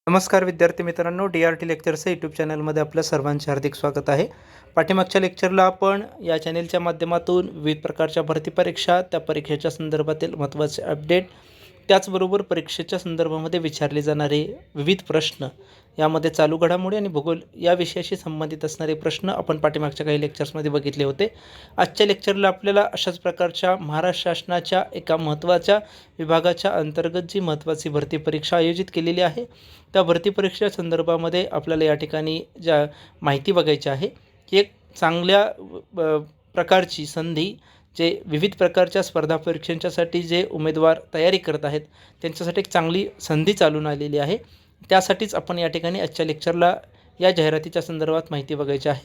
नमस्कार विद्यार्थी मित्रांनो, डी.आर.टी. लेक्चर्सच्या यूट्यूब चॅनलमध्ये आपल्या सर्वांचे हार्दिक स्वागत आहे. पाठीमागच्या लेक्चरला आपण या चॅनेलच्या माध्यमातून विविध प्रकारच्या भरती परीक्षा, त्या परीक्षेच्या संदर्भातील महत्त्वाचे अपडेट, त्याचबरोबर परीक्षेच्या संदर्भामध्ये विचारले जाणारे विविध प्रश्न, यामध्ये चालू घडामोडी आणि भूगोल या विषयाशी संबंधित असणारे प्रश्न आपण पाठीमागच्या काही लेक्चर्समध्ये बघितले होते. आजच्या लेक्चरला आपल्याला अशाच प्रकारच्या महाराष्ट्र शासनाच्या एका महत्त्वाच्या विभागाच्या अंतर्गत जी महत्त्वाची भरती परीक्षा आयोजित केलेली आहे, त्या भरती परीक्षेच्या संदर्भामध्ये आपल्याला या ठिकाणी ज्या माहिती बघायची आहे की एक चांगल्या प्रकारची संधी, जे विविध प्रकारच्या स्पर्धा परीक्षांच्यासाठी जे उमेदवार तयारी करत आहेत त्यांच्यासाठी एक चांगली संधी चालून आलेली आहे. त्यासाठीच आपण या ठिकाणी आजच्या लेक्चरला या जाहिरातीच्या संदर्भात माहिती बघायची आहे.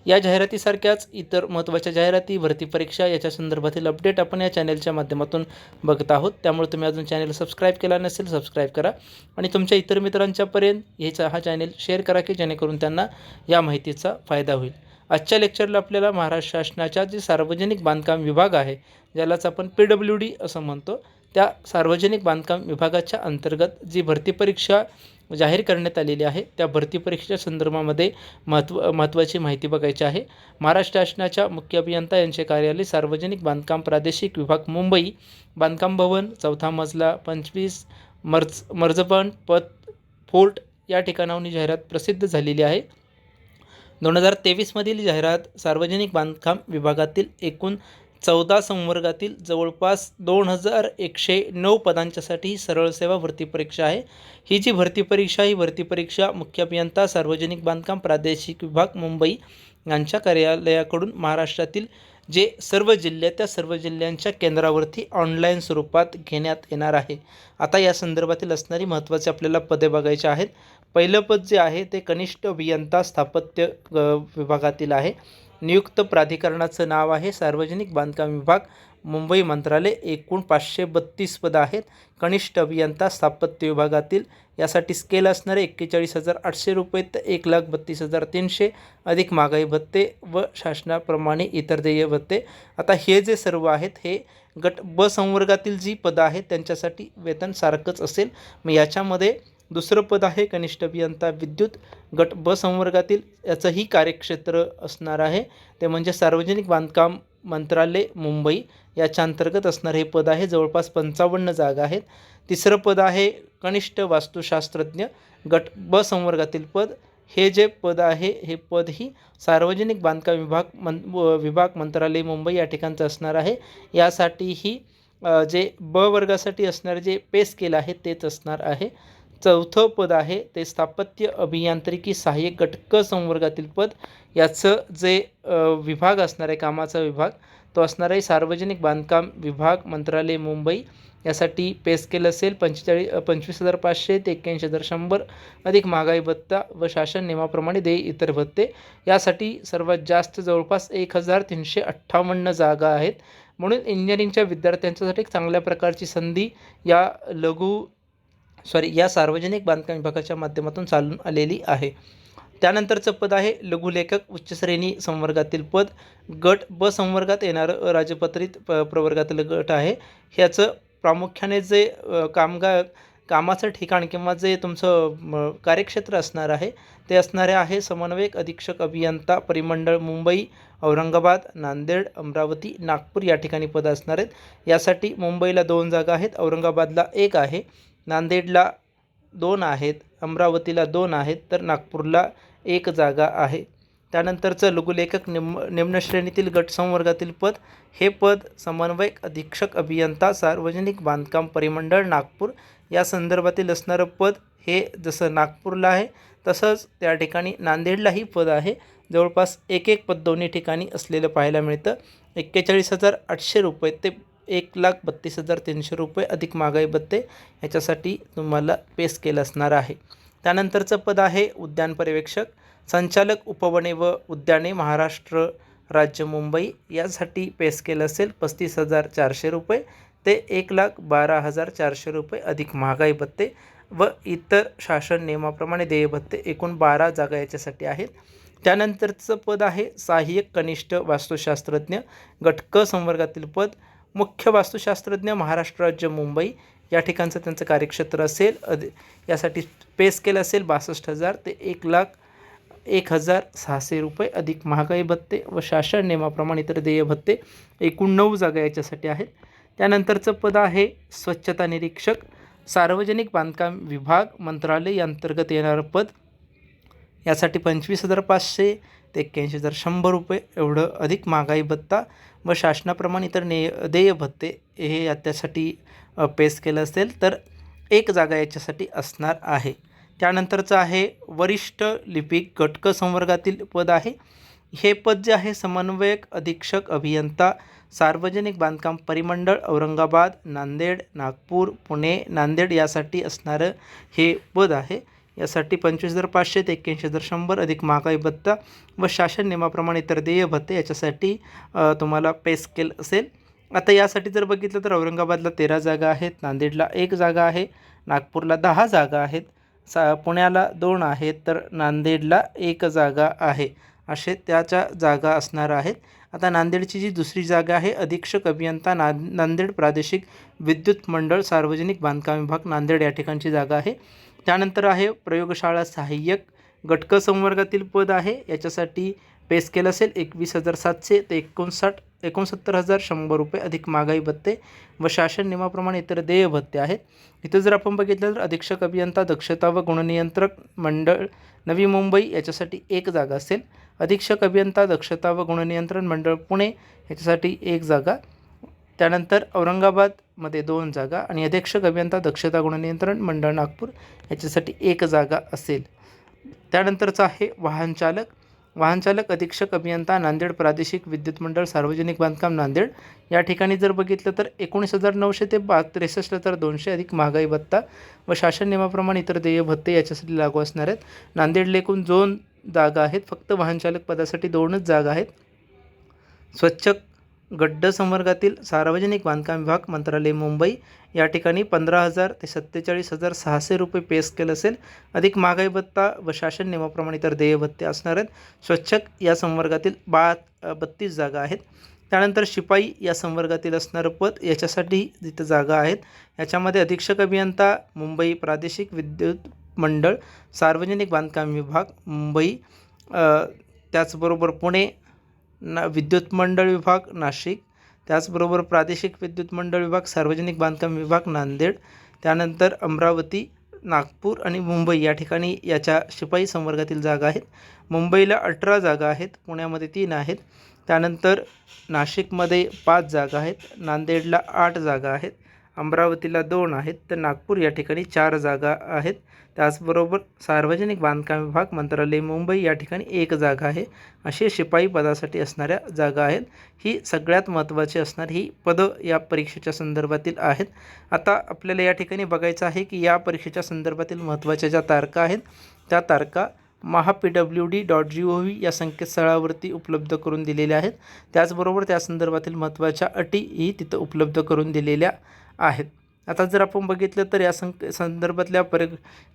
या जाहिरातीसारख्याच इतर महत्त्वाच्या जाहिराती, भरती परीक्षा याच्या संदर्भातील अपडेट आपण या चॅनलच्या माध्यमातून बघत आहोत. त्यामुळे तुम्ही अजून चॅनल सबस्क्राईब केला नसेल, सबस्क्राईब करा आणि तुमच्या इतर मित्रांच्यापर्यंत हा चॅनल शेअर करा की जेणेकरून त्यांना या माहितीचा फायदा होईल. आजच्या लेक्चरला आपल्याला महाराष्ट्र शासनाच्या जे सार्वजनिक बांधकाम विभाग आहे, ज्यालाच आपण PWD असं म्हणतो, त्या सार्वजनिक बांधकाम विभागाच्या अंतर्गत जी भरती परीक्षा जाहीर करण्यात आलेली आहे, त्या भरती परीक्षेच्या संदर्भामध्ये महत्त्वाची माहिती बघायची आहे. महाराष्ट्र शासनाच्या मुख्य अभियंता यांचे कार्यालय, सार्वजनिक बांधकाम प्रादेशिक विभाग मुंबई, बांधकाम भवन, 4था मजला, 25 मर्जपण पथ फोर्ट या ठिकाणाहून जाहिरात प्रसिद्ध झालेली आहे. 2023मधील जाहिरात सार्वजनिक बांधकाम विभागातील एकूण 14 संवर्गातील जवळपास 2109 पदांच्यासाठी सरळ सेवा भरती परीक्षा आहे. ही जी भरती परीक्षा मुख्य अभियंता सार्वजनिक बांधकाम प्रादेशिक विभाग मुंबई यांच्या कार्यालयाकडून महाराष्ट्रातील जे सर्व जिल्हे, त्या सर्व जिल्ह्यांच्या केंद्रावरती ऑनलाईन स्वरूपात घेण्यात येणार आहे. आता या संदर्भातील असणारी महत्त्वाची आपल्याला पदे बघायची आहेत. पहिलं पद जे आहे ते कनिष्ठ अभियंता स्थापत्य विभागातील आहे. नियुक्त प्राधिकरणाचं नाव आहे सार्वजनिक बांधकाम विभाग मुंबई मंत्रालय. एकूण 532 पदं आहेत कनिष्ठ अभियंता स्थापत्य विभागातील. यासाठी स्केल असणारे 41,800 रुपये ते 1,32,300 अधिक महागाई भत्ते व शासनाप्रमाणे इतर देय भत्ते. आता हे जे सर्व आहेत हे गट ब संवर्गातील जी पदं आहेत त्यांच्यासाठी वेतन सारखंच असेल. मग याच्यामध्ये दुसरं पद आहे कनिष्ठ अभियंता विद्युत, गट ब संवर्गातील. याचंही कार्यक्षेत्र असणार आहे ते म्हणजे सार्वजनिक बांधकाम मंत्रालय मुंबई याच्या अंतर्गत असणारे हे पद आहे. जवळपास 55 जागा आहेत. तिसरं पद आहे कनिष्ठ वास्तुशास्त्रज्ञ, गट ब संवर्गातील पद. हे जे पद आहे हे पदही सार्वजनिक बांधकाम विभाग मंत्रालय मुंबई या ठिकाणचं असणार आहे. यासाठीही जे ब वर्गासाठी असणारे जे पे स्केल आहे तेच असणार आहे. चौथं पद आहे ते स्थापत्य अभियांत्रिकी सहाय्यक, गट क संवर्गातील पद. याचं जे विभाग असणार आहे, कामाचा विभाग, तो असणार आहे सार्वजनिक बांधकाम विभाग मंत्रालय मुंबई. यासाठी पे स्केल असेल 25,500 ते 81,100 अधिक महागाई भत्ता व शासन नियमाप्रमाणे देय इतर भत्ते. यासाठी सर्वात जास्त जवळपास 1,358 जागा आहेत. म्हणून इंजिनिअरिंगच्या विद्यार्थ्यांच्यासाठी एक चांगल्या प्रकारची संधी या सार्वजनिक बांधकाम विभागाच्या माध्यमातून चालून आलेली आहे. त्यानंतरचं पद आहे लघुलेखक उच्च श्रेणी संवर्गातील पद. गट ब संवर्गात येणारं राजपत्रित प्रवर्गातील गट आहे. ह्याचं प्रामुख्याने जे कामाचं ठिकाण किंवा जे तुमचं कार्यक्षेत्र असणार आहे ते असणारे आहे समन्वयक अधीक्षक अभियंता परिमंडळ मुंबई, औरंगाबाद, नांदेड, अमरावती, नागपूर या ठिकाणी पदं असणार आहेत. यासाठी मुंबईला 2 जागा आहेत, औरंगाबादला 1 आहे, नांदेडला 2 आहेत, अमरावतीला 2 आहेत, तर नागपूरला 1 जागा आहे. त्यानंतरचं लघुलेखक निम्न श्रेणीतील गट संवर्गातील पद. हे पद समन्वयक अधीक्षक अभियंता सार्वजनिक बांधकाम परिमंडळ नागपूर या संदर्भातील असणारं पद. हे जसं नागपूरला आहे तसंच त्या ठिकाणी नांदेडलाही पद आहे. जवळपास एक पद दोन्ही ठिकाणी असलेलं पाहायला मिळतं. 41,800 रुपये ते 1,32,300 रुपये अधिक महागाई भत्ते ह्याच्यासाठी तुम्हाला पे स्केल असणार आहे. त्यानंतरचं पद आहे उद्यान पर्यवेक्षक, संचालक उपवने व उद्याने महाराष्ट्र राज्य मुंबई. यासाठी पे स्केल असेल 35,400 रुपये ते 1,12,400 रुपये अधिक महागाई भत्ते व इतर शासन नियमाप्रमाणे देय भत्ते. एकूण 12 जागा याच्यासाठी आहेत. त्यानंतरचं पद आहे सहाय्यक कनिष्ठ वास्तुशास्त्रज्ञ, गट क संवर्गातील पद. मुख्य वास्तुशास्त्रज्ञ महाराष्ट्र राज्य मुंबई. या ठिकाणचं त्यांचं कार्यक्षेत्र असेल. यासाठी पे स्केल असेल 62,000 ते 1,01,600 रुपये अधिक महागाई भत्ते व शासन नियमाप्रमाणे इतर देय भत्ते. एकूण 9 जागा याच्यासाठी आहेत. त्यानंतरचं पद आहे स्वच्छता निरीक्षक, सार्वजनिक बांधकाम विभाग मंत्रालय अंतर्गत येणारं पद. यासाठी 25,500 ते 81,100 रुपये एवढं अधिक महागाई भत्ता व शासनाप्रमाणे इतर देय भत्ते हे त्यासाठी पे स्केल असेल. तर 1 जागा याच्यासाठी असणार आहे. त्यानंतरचं आहे वरिष्ठ लिपिक घटक संवर्गातील पद आहे. हे पद जे आहे समन्वयक अधीक्षक अभियंता सार्वजनिक बांधकाम परिमंडळ औरंगाबाद, नांदेड, नागपूर, पुणे, नांदेड यासाठी असणारं हे पद आहे. यासाठी 25,500 ते 81,100 अधिक महागाई भत्ता व शासन नियमाप्रमाणे इतर देय भत्ते याच्यासाठी तुम्हाला पे स्केल असेल. आता यासाठी जर बघितलं तर औरंगाबादला 13 जागा आहेत, नांदेडला 1 जागा आहे, नागपूरला 10 जागा आहेत, पुण्याला 2 आहेत, तर नांदेडला 1 जागा आहे. असे त्याच्या जागा असणार आहेत. आता नांदेडची जी दुसरी जागा आहे अधीक्षक अभियंता नांदेड प्रादेशिक विद्युत मंडळ सार्वजनिक बांधकाम विभाग नांदेड या ठिकाणची जागा आहे. त्यानंतर आहे प्रयोगशाळा सहाय्यक घटक संवर्गातील पद आहे. याच्यासाठी पे स्केल असेल 21,700 ते 69,100 रुपये अधिक महागाई भत्ते व शासन नियमाप्रमाणे इतर देय भत्ते आहेत. इथं जर आपण बघितलं तर अधीक्षक अभियंता दक्षता व गुणनियंत्रक मंडळ नवी मुंबई याच्यासाठी 1 जागा असेल. अधीक्षक अभियंता दक्षता व गुणनियंत्रण मंडळ पुणे याच्यासाठी 1 जागा. त्यानंतर औरंगाबादमध्ये 2 जागा आणि अधीक्षक अभियंता दक्षता गुणनियंत्रण मंडळ नागपूर याच्यासाठी 1 जागा असेल. त्यानंतरचं आहे वाहनचालक अधीक्षक अभियंता नांदेड प्रादेशिक विद्युत मंडळ सार्वजनिक बांधकाम नांदेड या ठिकाणी जर बघितलं तर 19,900 ते 63,200 अधिक महागाई भत्ता व शासन नियमाप्रमाणे इतर देय भत्ते याच्यासाठी लागू असणार आहेत. नांदेडला एकूण 2 जागा आहेत, फक्त वाहनचालक पदासाठी 2च जागा आहेत. स्वच्छ गड्ड संवर्गातील सार्वजनिक बांधकाम विभाग मंत्रालय मुंबई या ठिकाणी 15,000 ते 47,600 रुपये पे स्केल असेल. अधिक महागाई भत्ता व शासन नियमाप्रमाणे इतर देय भत्ते असणार आहेत. स्वच्छक या संवर्गातील 32 जागा आहेत. त्यानंतर शिपाई या संवर्गातील असणारं पद याच्यासाठी जिथं जागा आहेत याच्यामध्ये अधीक्षक अभियंता मुंबई प्रादेशिक विद्युत मंडळ सार्वजनिक बांधकाम विभाग मुंबई, त्याचबरोबर पुणे विद्युत मंडळ विभाग नाशिक, त्याचबरोबर प्रादेशिक विद्युत मंडळ विभाग सार्वजनिक बांधकाम विभाग नांदेड, त्यानंतर अमरावती, नागपूर आणि मुंबई या ठिकाणी याच्या शिपाई संवर्गातील जागा आहेत. मुंबईला 18 जागा आहेत, पुण्यामध्ये 3 आहेत, त्यानंतर नाशिकमध्ये 5 जागा आहेत, नांदेडला 8 जागा आहेत, अमरावतीला 2 आहेत, तर नागपूर या ठिकाणी 4 जागा आहेत. त्याचबरोबर सार्वजनिक बांधकाम विभाग मंत्रालय मुंबई या ठिकाणी 1 जागा आहे. असे शिपाई पदासाठी असणाऱ्या जागा आहेत. ही सगळ्यात महत्त्वाची असणारी ही पदं या परीक्षेच्या संदर्भातील आहेत. आता आपल्याला या ठिकाणी बघायचं आहे की या परीक्षेच्या संदर्भातील महत्त्वाच्या ज्या तारखा आहेत त्या तारखा mahapwd.gov या संकेतस्थळावरती उपलब्ध करून दिलेल्या आहेत. त्याचबरोबर त्या संदर्भातील महत्त्वाच्या अटीही तिथं उपलब्ध करून दिलेल्या आहेत. आता जर आपण बघितलं तर या संदर्भातल्या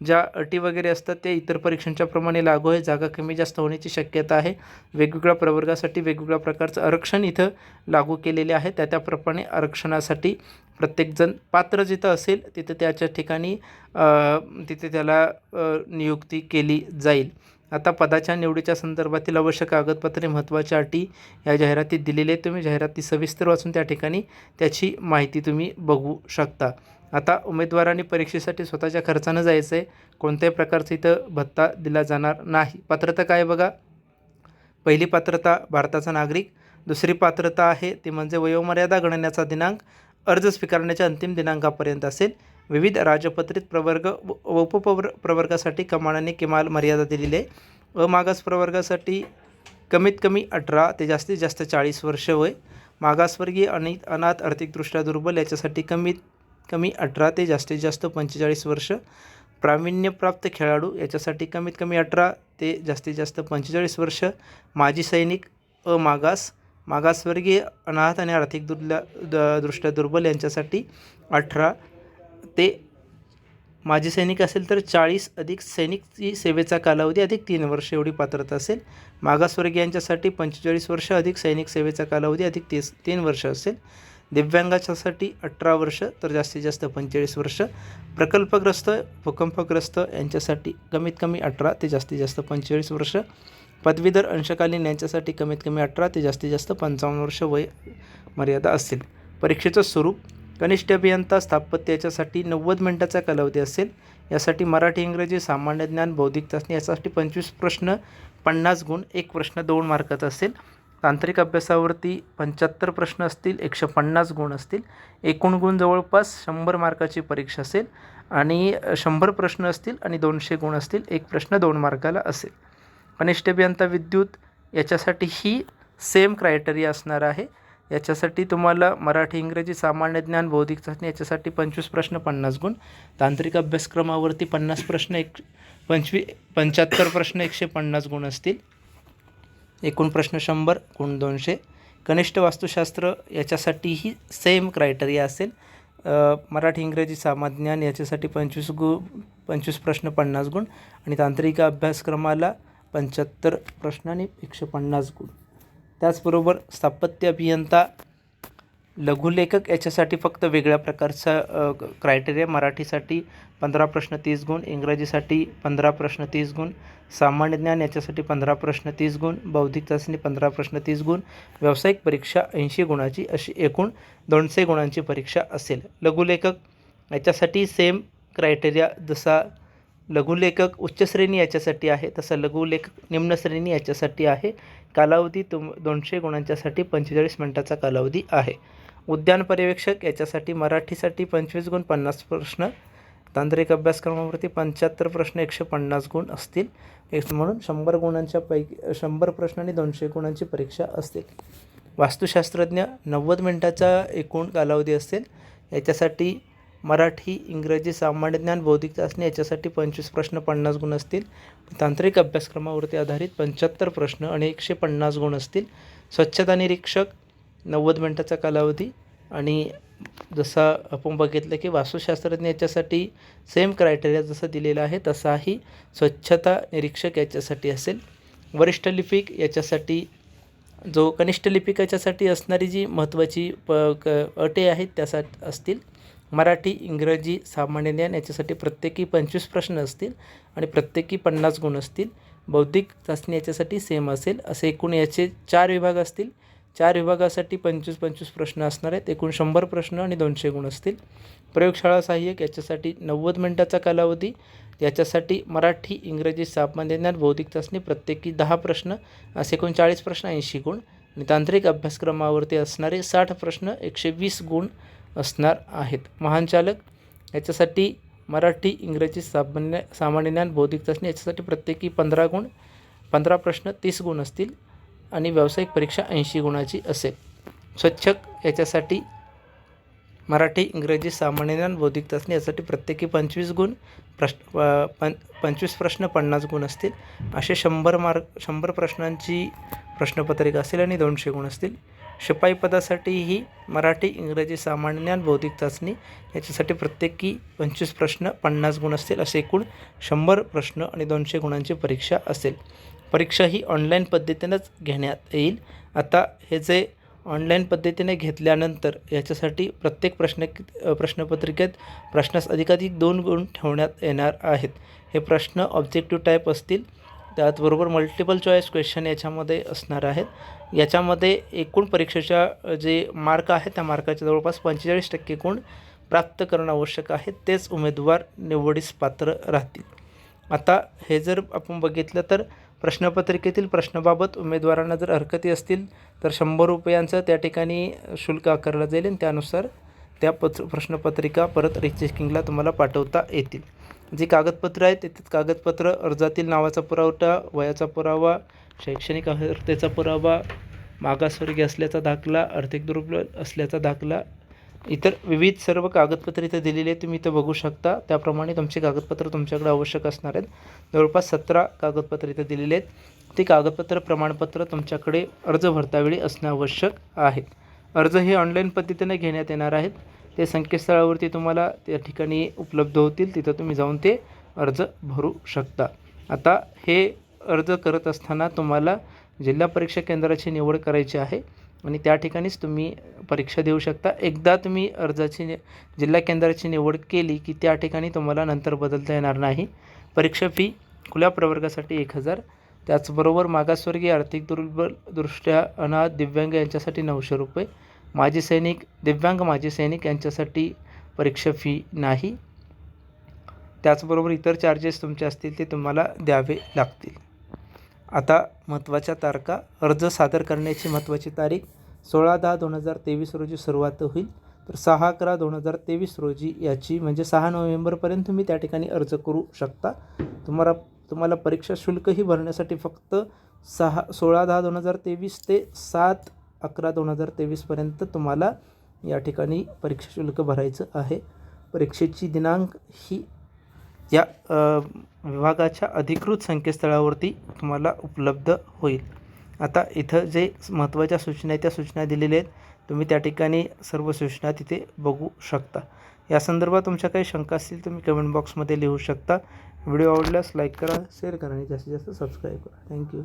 ज्या अटी वगैरे असतात त्या इतर परीक्षांच्या प्रमाणे लागू आहे. जागा कमी जास्त होण्याची शक्यता आहे. वेगवेगळ्या प्रवर्गासाठी वेगवेगळ्या प्रकारचं आरक्षण इथं लागू केलेले आहे. त्याप्रमाणे आरक्षणासाठी प्रत्येकजण पात्र जिथं असेल तिथं त्याच्या ठिकाणी तिथे त्याला नियुक्ती केली जाईल. आता पदाच्या निवडीच्या संदर्भातील आवश्यक कागदपत्रे महत्त्वाच्या अटी या जाहिरातीत दिलेली आहे. तुम्ही जाहिराती सविस्तर वाचून त्या ठिकाणी त्याची माहिती तुम्ही बघू शकता. आता उमेदवारांनी परीक्षेसाठी स्वतःच्या खर्चानं जायचं आहे. कोणत्याही प्रकारचं इथं भत्ता दिला जाणार नाही. पात्रता काय बघा, पहिली पात्रता भारताचा नागरिक, दुसरी पात्रता आहे ती म्हणजे वयोमर्यादा गणण्याचा दिनांक अर्ज स्वीकारण्याच्या अंतिम दिनांकापर्यंत असेल. विविध राजपत्रित प्रवर्ग व उपप्रवर्गासाठी कमाल आणि किमान मर्यादा दिलेली आहे. अमागास प्रवर्गासाठी कमीत कमी 18 ते जास्तीत जास्त 40 वर्ष वय. मागासवर्गीय आणि अनाथ आर्थिकदृष्ट्या दुर्बल याच्यासाठी कमीत कमी 18 ते जास्तीत जास्त 45 वर्ष. प्रावीण्यप्राप्त खेळाडू याच्यासाठी कमीत कमी 18 ते जास्तीत जास्त 45 वर्ष. माजी सैनिक मागासवर्गीय अनाथ आणि आर्थिक दृष्ट्या दुर्बल यांच्यासाठी 18 ते माजी सैनिक असेल तर 40 अधिक सैनिक सेवेचा कालावधी अधिक 3 वर्ष एवढी पात्रता असेल. मागासवर्गीयांच्यासाठी 45 वर्ष अधिक सैनिक सेवेचा कालावधी अधिक 3 वर्ष असेल. दिव्यांगाच्यासाठी 18 वर्ष तर जास्तीत जास्त 45 वर्ष, प्रकल्पग्रस्त, भूकंपग्रस्त यांच्यासाठी कमीत कमी 18 ते जास्तीत जास्त 45 वर्ष, पदवीधर अंशकालीन यांच्यासाठी कमीत कमी 18 ते जास्तीत जास्त 55 वर्ष वय मर्यादा असेल. परीक्षेचं स्वरूप कनिष्ठ अभियंता स्थापत्य याच्यासाठी 90 मिनिटाचा कालावधी असेल. यासाठी मराठी, इंग्रजी, सामान्य ज्ञान, बौद्धिक चाचणी यासाठी 25 प्रश्न 50 गुण, एक प्रश्न 2 मार्काचा असेल. तांत्रिक अभ्यासावरती 75 प्रश्न असतील, 150 गुण असतील. एकूण गुण जवळपास 100 मार्काची परीक्षा असेल आणि 100 प्रश्न असतील आणि 200 गुण असतील. एक प्रश्न 2 मार्काला असेल. कनिष्ठ अभियंता विद्युत याच्यासाठीही सेम क्रायटेरिया असणार आहे. याच्यासाठी तुम्हाला मराठी, इंग्रजी, सामान्य ज्ञान, बौद्धिक चाचणी याच्यासाठी 25 प्रश्न 50 गुण. तांत्रिक अभ्यासक्रमावरती 50 प्रश्न 75 प्रश्न 150 गुण असतील. एकूण प्रश्न 100 गुण 200. कनिष्ठ वास्तुशास्त्र याच्यासाठीही सेम क्रायटेरिया असेल. मराठी, इंग्रजी, सामान्य ज्ञान याच्यासाठी 25 प्रश्न 50 गुण आणि तांत्रिक अभ्यासक्रमाला 75 प्रश्न आणि 150 गुण. त्याचबरोबर स्थापत्य अभियंता लघुलेखक याच्यासाठी फक्त वेगळ्या प्रकारचा क्रायटेरिया. मराठीसाठी 15 प्रश्न 30 गुण, इंग्रजीसाठी 15 प्रश्न 30 गुण, सामान्य ज्ञान याच्यासाठी 15 प्रश्न 30 गुण, बौद्धिक चाचणी 15 प्रश्न 30 गुण, व्यावसायिक परीक्षा 80 गुणाची, अशी एकूण 200 गुणांची परीक्षा असेल. लघुलेखक याच्यासाठी सेम क्रायटेरिया. जसा लघुलेखक उच्च श्रेणी याच्यासाठी आहे तसा लघुलेखक निम्न श्रेणी याच्यासाठी आहे. कालावधी 200 गुणांच्यासाठी 45 मिनिटाचा कालावधी आहे. उद्यान पर्यवेक्षक याच्यासाठी मराठीसाठी 25 गुण 50 प्रश्न, तांत्रिक अभ्यासक्रमावरती 75 प्रश्न 150 गुण असतील. म्हणून 100 गुणांच्या पैकी 100 प्रश्न आणि 200 गुणांची परीक्षा असतील. वास्तुशास्त्रज्ञ 90 मिनिटाचा एकूण कालावधी असेल. याच्यासाठी मराठी, इंग्रजी, सामान्य ज्ञान, बौद्धिक चाचणी याच्यासाठी 25 प्रश्न 50 गुण असतील. तांत्रिक अभ्यासक्रमावरती आधारित 75 प्रश्न आणि 150 गुण असतील. स्वच्छता निरीक्षक 90 मिनिटाचा कालावधी आणि जसा आपण बघितलं की वास्तुशास्त्रज्ञ याच्यासाठी सेम क्रायटेरिया जसं दिलेलं आहे तसाही स्वच्छता निरीक्षक याच्यासाठी असेल. वरिष्ठ लिपिक याच्यासाठी जो कनिष्ठ लिपिक याच्यासाठी असणारी जी महत्त्वाची अटी आहेत त्यासाठी असतील. मराठी, इंग्रजी, सामान्य ज्ञान याच्यासाठी प्रत्येकी 25 प्रश्न असतील आणि प्रत्येकी 50 गुण असतील. बौद्धिक चाचणी याच्यासाठी सेम असेल. असे एकूण याचे 4 विभाग असतील. 4 विभागासाठी 25 प्रश्न असणार आहेत. एकूण 100 प्रश्न आणि 200 गुण असतील. प्रयोगशाळा सहाय्यक याच्यासाठी 90 मिनिटाचा कालावधी. याच्यासाठी मराठी, इंग्रजी, सामान्य ज्ञान, बौद्धिक चाचणी प्रत्येकी 10 प्रश्न, असे एकूण 40 प्रश्न 80 गुण आणि तांत्रिक अभ्यासक्रमावरती असणारे 60 प्रश्न 120 गुण असणार आहेत. महान चालक याच्यासाठी मराठी, इंग्रजी, सामान्य ज्ञान, बौद्धिक चाचणी याच्यासाठी प्रत्येकी 15 गुण, 15 प्रश्न 30 गुण असतील आणि व्यावसायिक परीक्षा 80 गुणाची असेल. स्वच्छक याच्यासाठी मराठी, इंग्रजी, सामान्य ज्ञान, बौद्धिक चाचणी यासाठी प्रत्येकी 25 गुण, 25 प्रश्न 50 गुण असतील. असे 100 प्रश्नांची प्रश्नपत्रिका असेल आणि 200 गुण असतील. शिपाई पदासाठीही मराठी, इंग्रजी, सामान्य ज्ञान, बौद्धिक चाचणी याच्यासाठी प्रत्येकी 25 प्रश्न 50 गुण असतील. असे एकूण 100 प्रश्न आणि 200 गुणांची परीक्षा असेल. परीक्षा ही ऑनलाईन पद्धतीनंच घेण्यात येईल. आता हे जे ऑनलाईन पद्धतीने घेतल्यानंतर याच्यासाठी प्रत्येक प्रश्नपत्रिकेत प्रश्नास अधिकाधिक 2 गुण ठेवण्यात येणार आहेत. हे प्रश्न ऑब्जेक्टिव्ह टाईप असतील. त्याचबरोबर मल्टिपल चॉईस क्वेश्चन याच्यामध्ये असणार आहेत. याच्यामध्ये एकूण परीक्षेच्या जे मार्क आहेत त्या मार्काच्या जवळपास 45% गुण प्राप्त करणं आवश्यक आहे. तेच उमेदवार निवडीस पात्र राहतील. आता हे जर आपण बघितलं तर प्रश्नपत्रिकेतील प्रश्नाबाबत उमेदवारांना जर हरकती असतील तर 100 रुपयांचं त्या ठिकाणी शुल्क आकारलं जाईल आणि त्यानुसार त्या प्रश्नपत्रिका परत रिचेकिंगला तुम्हाला पाठवता येतील. जी कागदपत्रं आहेत तेच कागदपत्र अर्जातील नावाचा पुरावा, वयाचा पुरावा, शैक्षणिक अर्हतेचा पुरावा, मागासवर्गीय असल्याचा दाखला, आर्थिक दुर्बल असल्याचा दाखला, इतर विविध सर्व कागदपत्रे इथे दिलेली आहेत. तुम्ही इथं बघू शकता. त्याप्रमाणे तुमची कागदपत्र तुमच्याकडे आवश्यक असणार आहेत. जवळपास 17 कागदपत्रे इथे दिलेली आहेत. ती कागदपत्र प्रमाणपत्र तुमच्याकडे अर्ज भरतावेळी असणं आवश्यक आहे. अर्ज हे ऑनलाईन पद्धतीने घेण्यात येणार आहेत. ते संकेतस्थळावरती तुम्हाला त्या ठिकाणी उपलब्ध होतील. तिथं तुम्ही जाऊन ते अर्ज भरू शकता. आता हे अर्ज करत असताना तुम्हाला जिल्हा परीक्षा केंद्राची निवड करायची आहे आणि त्या ठिकाणीच तुम्ही परीक्षा देऊ शकता. एकदा तुम्ही अर्जाची जिल्हा केंद्राची निवड केली की त्या ठिकाणी तुम्हाला नंतर बदलता येणार नाही. परीक्षा फी खुल्या प्रवर्गासाठी 1000, त्याचबरोबर मागासवर्गीय, आर्थिक दुर्बल, दृष्ट्या अनाथ, दिव्यांग यांच्यासाठी 900 रुपये, माजी सैनिक, दिव्यांग माजी सैनिक यांच्यासाठी परीक्षा फी नाही. त्याचबरोबर इतर चार्जेस तुमचे असतील ते तुम्हाला द्यावे लागतील. आता महत्त्वाच्या तारखा. अर्ज सादर करण्याची महत्त्वाची तारीख 16/10/2023 रोजी सुरुवात होईल, तर 6/11/2023 रोजी याची म्हणजे 6 नोव्हेंबरपर्यंत तुम्ही त्या ठिकाणी अर्ज करू शकता. तुम्हाला परीक्षा शुल्कही भरण्यासाठी फक्त 16/10/2023 ते 7/11/2023 तुम्हाला या ठिकाणी परीक्षा शुल्क भरायचं आहे. परीक्षेची दिनांक ही या विभागाच्या अधिकृत संकेतस्थळावरती तुम्हाला उपलब्ध होईल. आता इथं जे महत्त्वाच्या सूचना आहेत त्या सूचना दिलेल्या आहेत. तुम्ही त्या ठिकाणी सर्व सूचना तिथे बघू शकता. या संदर्भात तुमच्या काही शंका असतील तुम्ही कमेंट बॉक्समध्ये लिहू शकता. व्हिडिओ आवडल्यास लाईक करा, शेअर करा आणि जास्तीत जास्त सबस्क्राईब करा. थँक्यू.